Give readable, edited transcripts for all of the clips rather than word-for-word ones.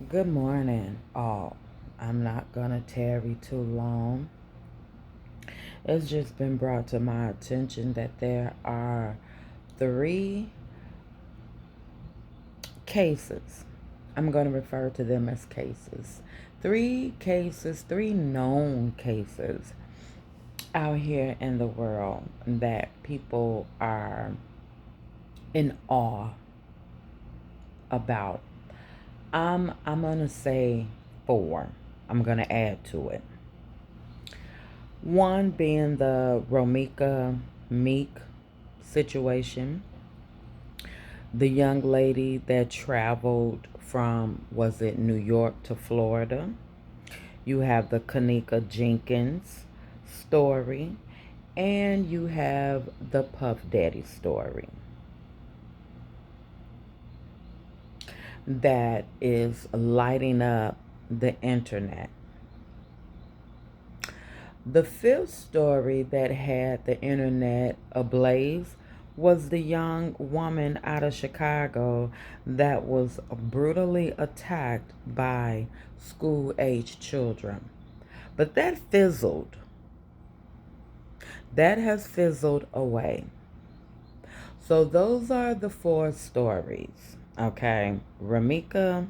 Good morning, all. I'm not gonna tarry too long. It's just been brought to my attention that there are three cases. I'm gonna refer to them as cases. Three cases, three known cases out here in the world that people are in awe about. I'm gonna say four. I'm gonna add to it. One being the Romika Meek situation, the young lady that traveled from, was it New York to Florida? You have the Kanika Jenkins story, and you have the Puff Daddy story that is lighting up the internet. The fifth story that had the internet ablaze was the young woman out of Chicago that was brutally attacked by school age children. But that fizzled. That has fizzled away. So those are the four stories. Okay. Ramika,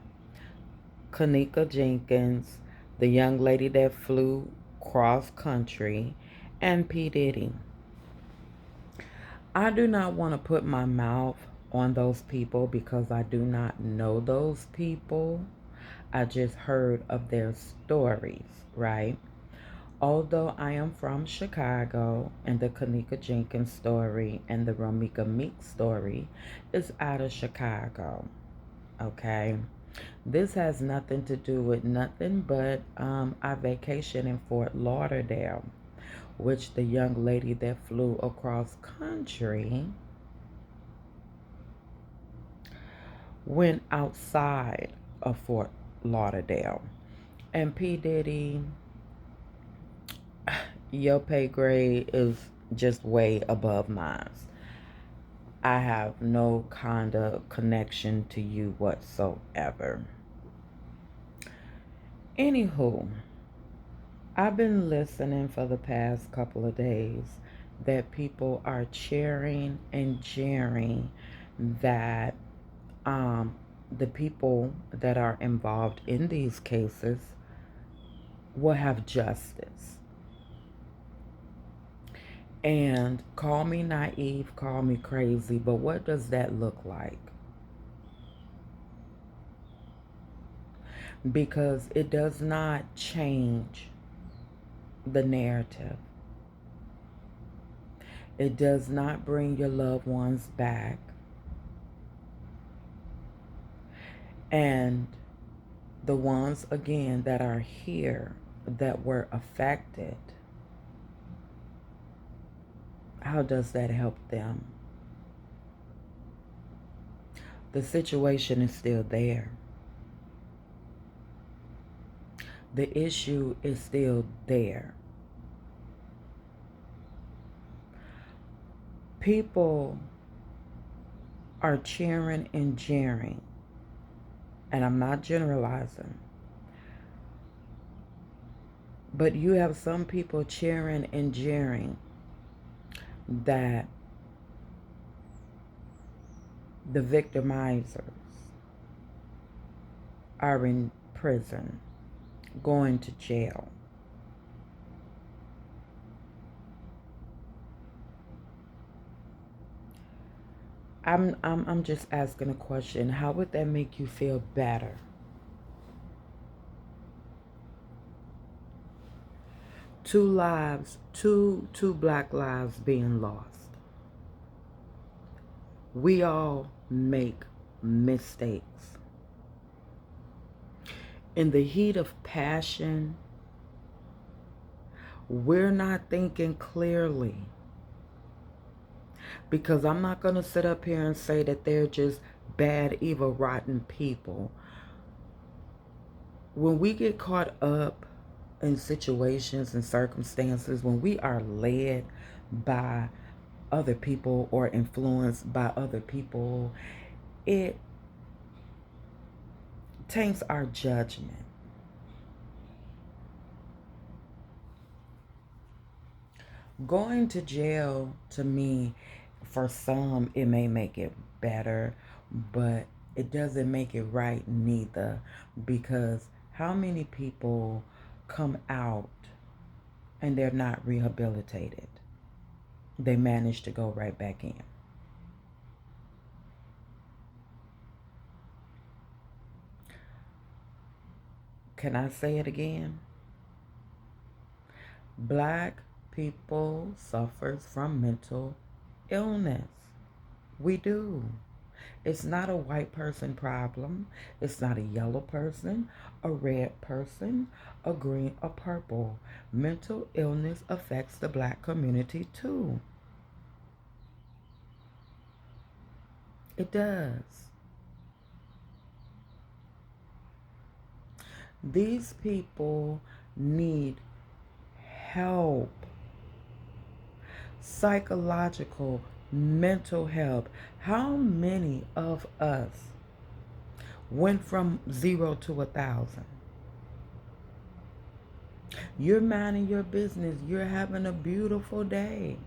Kanika Jenkins, the young lady that flew cross country, and P. Diddy. I do not want to put my mouth on those people because I do not know those people. I just heard of their stories, right? Although I am from Chicago and the Kanika Jenkins story and the Romika Meek story is out of Chicago, okay? This has nothing to do with nothing but our vacation in Fort Lauderdale, which the young lady that flew across country went outside of Fort Lauderdale. And P. Diddy, your pay grade is just way above mine. I have no kind of connection to you whatsoever. Anywho, I've been listening for the past couple of days that people are cheering and jeering that the people that are involved in these cases will have justice. And call me naive, call me crazy, but what does that look like? Because it does not change the narrative. It does not bring your loved ones back. And the ones, again, that are here that were affected, how does that help them? The situation is still there. The issue is still there. People are cheering and jeering, and I'm not generalizing, but you have some people cheering and jeering that the victimizers are in prison, going to jail. I'm just asking a question. How would that make you feel better? Two lives, two black lives being lost. We all make mistakes. In the heat of passion, we're not thinking clearly. Because I'm not going to sit up here and say that they're just bad, evil, rotten people. When we get caught up in situations and circumstances, when we are led by other people or influenced by other people, it taints our judgment. Going to jail, to me, for some, it may make it better, but it doesn't make it right neither, because how many people come out and they're not rehabilitated? They manage to go right back in. Can I say it again? Black people suffers from mental illness. We do. It's not a white person problem. It's not a yellow person, a red person, a green, a purple. Mental illness affects the black community too. It does. These people need help, psychological, mental help. How many of us went from 0 to 1,000? You're minding your business. You're having a beautiful day.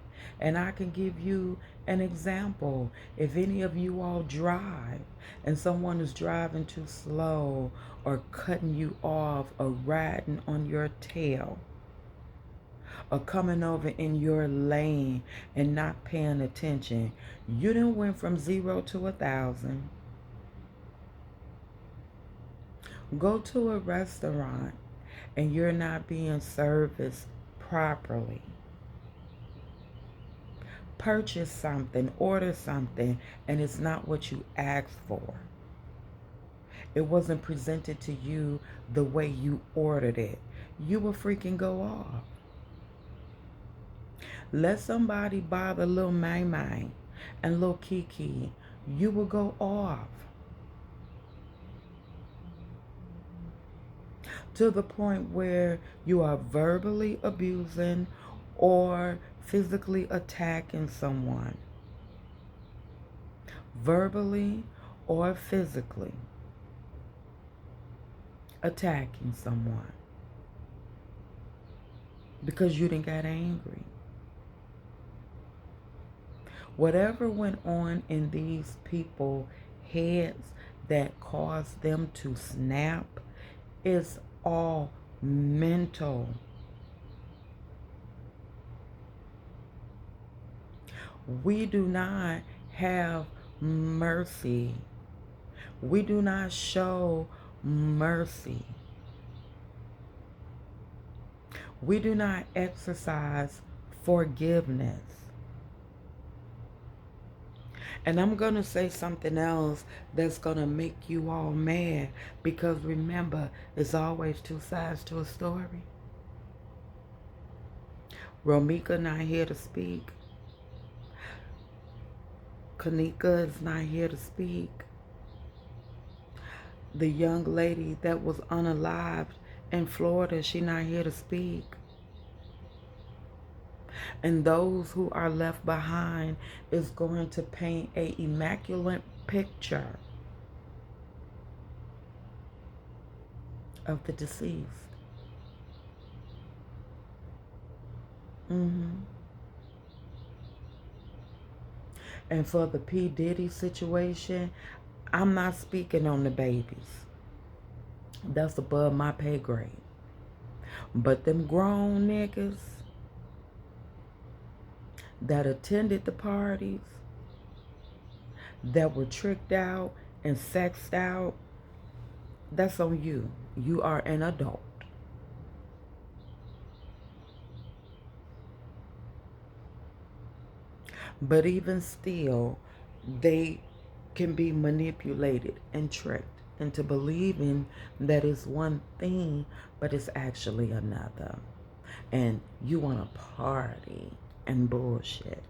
And I can give you an example. If any of you all drive and someone is driving too slow or cutting you off or riding on your tail or coming over in your lane and not paying attention, you done went from 0 to 1,000. Go to a restaurant and you're not being serviced properly. Purchase something, order something, and it's not what you asked for. It wasn't presented to you the way you ordered it. You will freaking go off. Let somebody bother little Mai Mai and little Kiki. You will go off. To the point where you are verbally abusing or physically attacking someone. Verbally or physically attacking someone because you didn't get angry. Whatever went on in these people's heads that caused them to snap is all mental. We do not have mercy. We do not show mercy. We do not exercise forgiveness. And I'm going to say something else that's going to make you all mad, because remember, there's always two sides to a story. Romika not here to speak. Kanika is not here to speak. The young lady that was unalived in Florida, she not here to speak. And those who are left behind is going to paint an immaculate picture of the deceased. And for the P. Diddy situation, I'm not speaking on the babies. That's above my pay grade. But them grown niggas that attended the parties, that were tricked out and sexed out, that's on you. You are an adult. But even still, they can be manipulated and tricked into believing that it's one thing, but it's actually another. And you want to party and bullshit.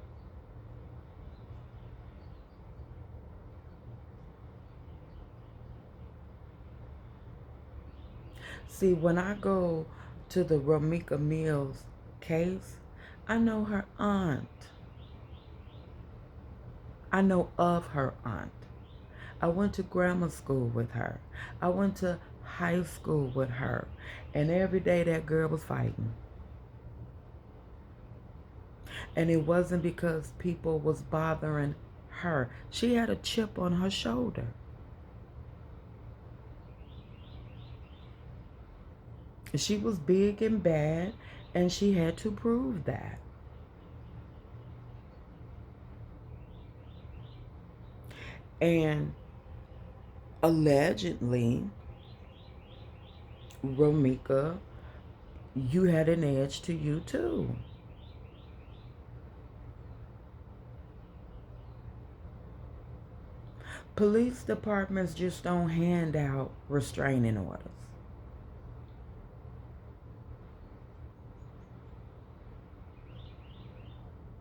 See, when I go to the Romika Mills case, I know her aunt. I know of her aunt. I went to grammar school with her. I went to high school with her. And every day that girl was fighting. And it wasn't because people was bothering her. She had a chip on her shoulder. She was big and bad, and she had to prove that. And allegedly, Romika, you had an edge to you too. Police departments just don't hand out restraining orders.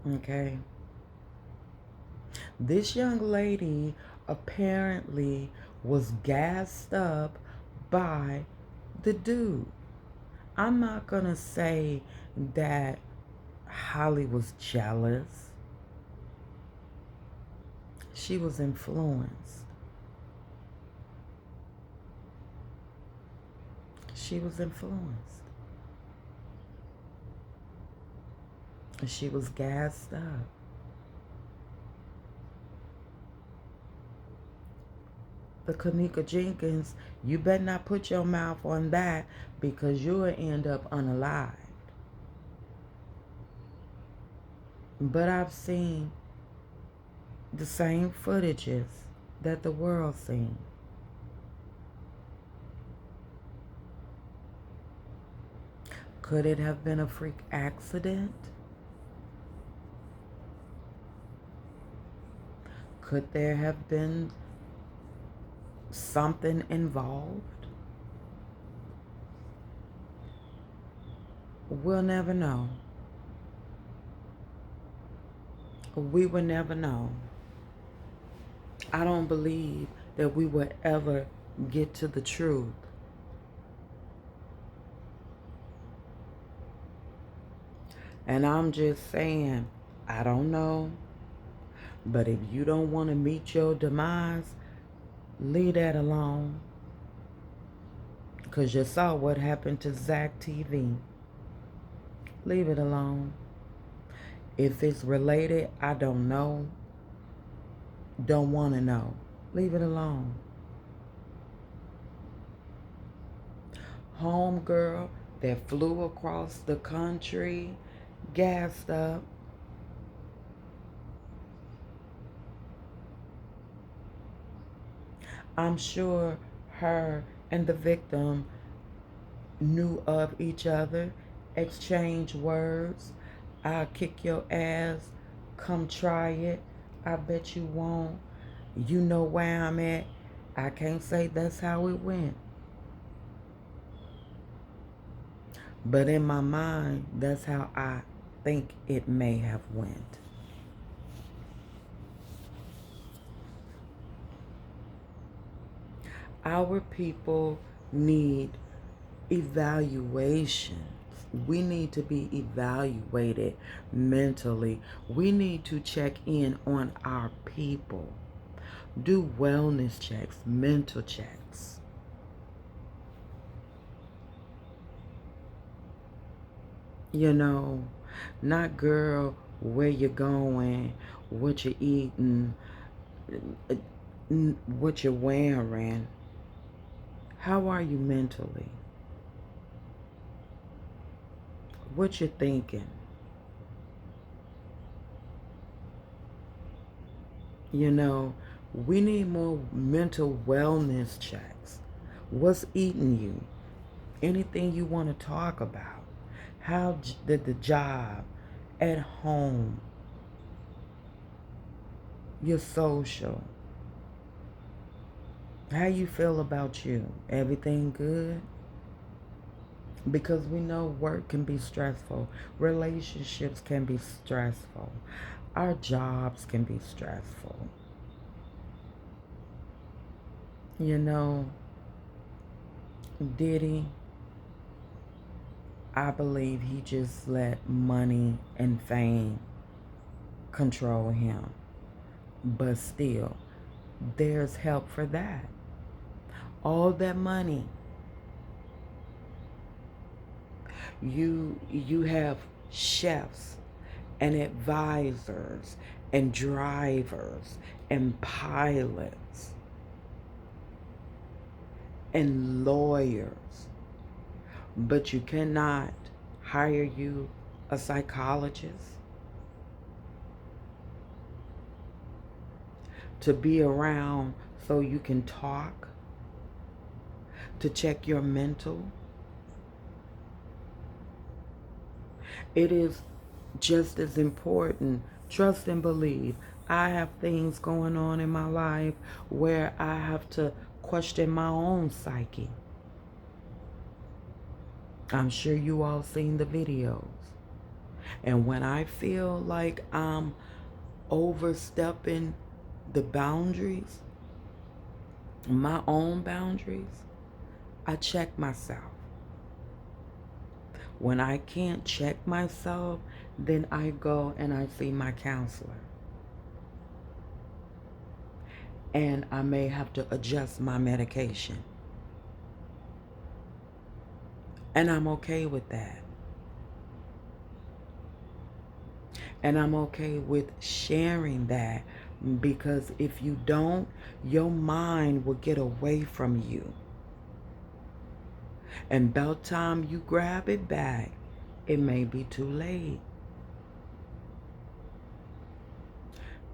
Okay. This young lady apparently was gassed up by the dude. I'm not going to say that Holly was jealous. She was influenced. She was influenced. She was gassed up. The Kenneka Jenkins, you better not put your mouth on that because you'll end up unalived. But I've seen the same footages that the world's seen. Could it have been a freak accident? Could there have been something involved? We'll never know. We will never know. I don't believe that we will ever get to the truth. And I'm just saying, I don't know. But if you don't want to meet your demise, leave that alone. Because you saw what happened to Zach TV. Leave it alone. If it's related, I don't know. Don't want to know. Leave it alone. Homegirl that flew across the country, gassed up. I'm sure her and the victim knew of each other, exchanged words. I'll kick your ass. Come try it. I bet you won't. You know where I'm at. I can't say that's how it went. But in my mind, that's how I think it may have went. Our people need evaluations. We need to be evaluated mentally. We need to check in on our people. Do wellness checks, mental checks. You know, not girl, where you going, what you eating, what you're wearing. How are you mentally? What you thinking? You know, we need more mental wellness checks. What's eating you? Anything you want to talk about? How did the job, at home, your social? How you feel about you? Everything good? Because we know work can be stressful. Relationships can be stressful. Our jobs can be stressful. You know, Diddy, I believe he just let money and fame control him. But still, there's help for that. All that money, you have chefs and advisors and drivers and pilots and lawyers, but you cannot hire you a psychologist to be around so you can talk, to check your mental. It is just as important. Trust and believe. I have things going on in my life where I have to question my own psyche. I'm sure you all seen the videos. And when I feel like I'm overstepping the boundaries, my own boundaries, I check myself. When I can't check myself, then I go and I see my counselor. And I may have to adjust my medication. And I'm okay with that. And I'm okay with sharing that, because if you don't, your mind will get away from you. And about time you grab it back, it may be too late.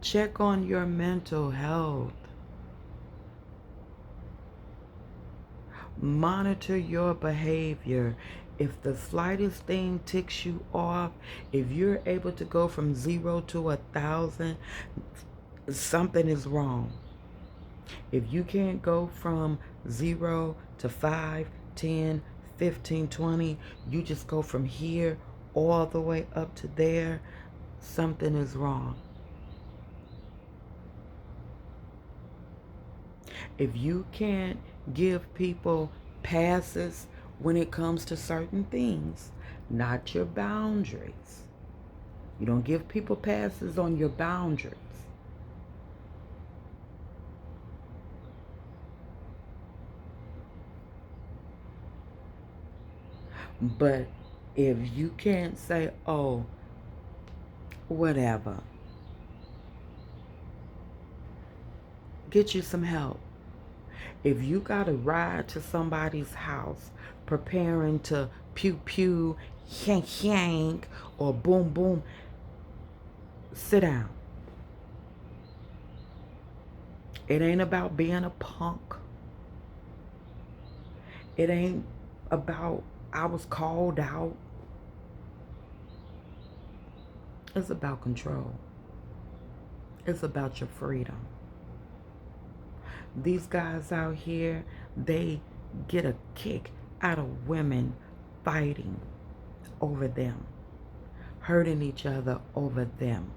Check on your mental health. Monitor your behavior. If the slightest thing ticks you off, if you're able to go from 0 to 1,000, something is wrong. If you can't go from 0 to 5, 10, 15, 20, you just go from here all the way up to there, something is wrong. If you can't give people passes when it comes to certain things, not your boundaries. You don't give people passes on your boundaries. But if you can't say, oh, whatever, get you some help. If you got to ride to somebody's house preparing to pew pew, yank yank, or boom boom, sit down. It ain't about being a punk. It ain't about I was called out. It's about control. It's about your freedom. These guys out here, they get a kick out of women fighting over them, hurting each other over them,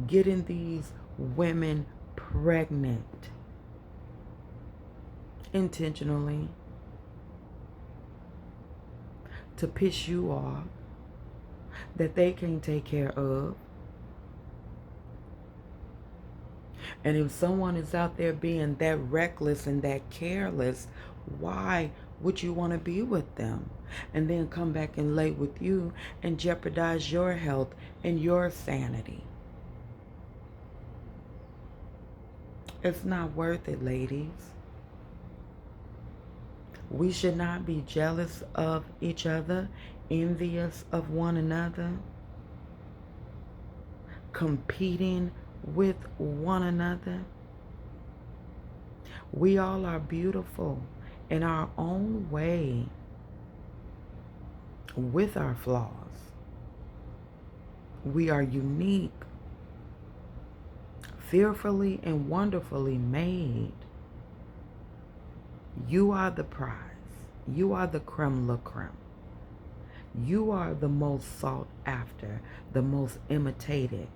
getting these women pregnant intentionally to piss you off that they can't take care of. And if someone is out there being that reckless and that careless, why would you want to be with them and then come back and lay with you and jeopardize your health and your sanity? It's not worth it, ladies. We should not be jealous of each other, envious of one another, competing with one another. We all are beautiful in our own way, with our flaws. We are unique, fearfully and wonderfully made. You are the prize. You are the creme la creme. You are the most sought after, the most imitated.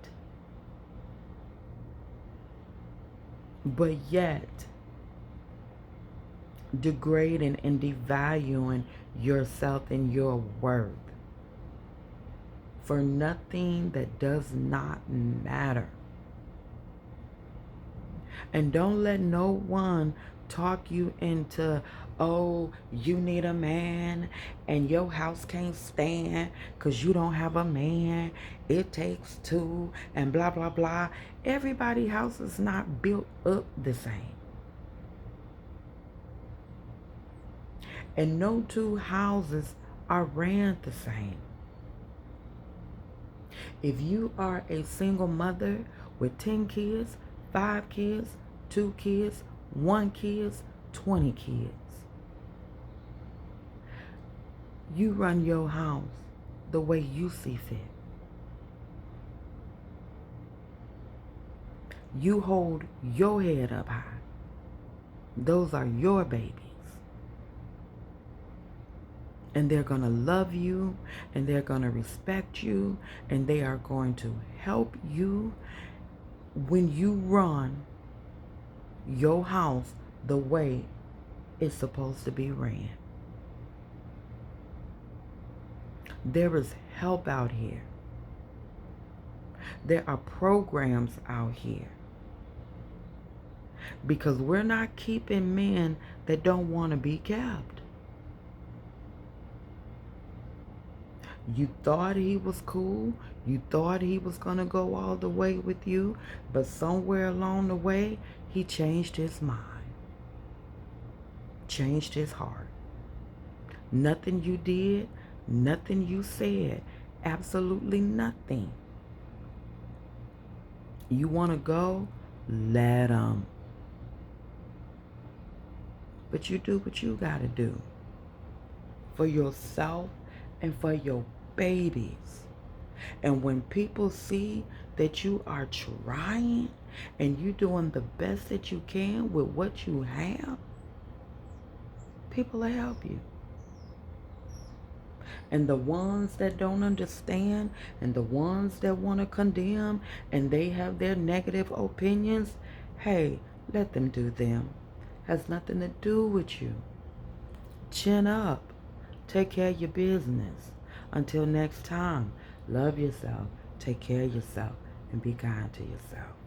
But yet, degrading and devaluing yourself and your worth for nothing that does not matter. And don't let no one talk you into, oh, you need a man and your house can't stand because you don't have a man. It takes two and blah, blah, blah. Everybody's house is not built up the same. And no two houses are ran the same. If you are a single mother with 10 kids, 5 kids, 2 kids, 1 kid, 20 kids, you run your house the way you see fit. You hold your head up high. Those are your babies. And they're going to love you, and they're going to respect you, and they are going to help you when you run your house the way it's supposed to be ran. There is help out here. There are programs out here. Because we're not keeping men that don't want to be kept. You thought he was cool. You thought he was going to go all the way with you. But somewhere along the way, he changed his mind. Changed his heart. Nothing you did, nothing you said, absolutely nothing. You want to go? Let him. But you do what you got to do for yourself and for your babies. And when people see that you are trying and you doing the best that you can with what you have, people will help you. And the ones that don't understand and the ones that want to condemn and they have their negative opinions, hey, let them do them. Has nothing to do with you. Chin up. Take care of your business. Until next time, love yourself, take care of yourself, and be kind to yourself.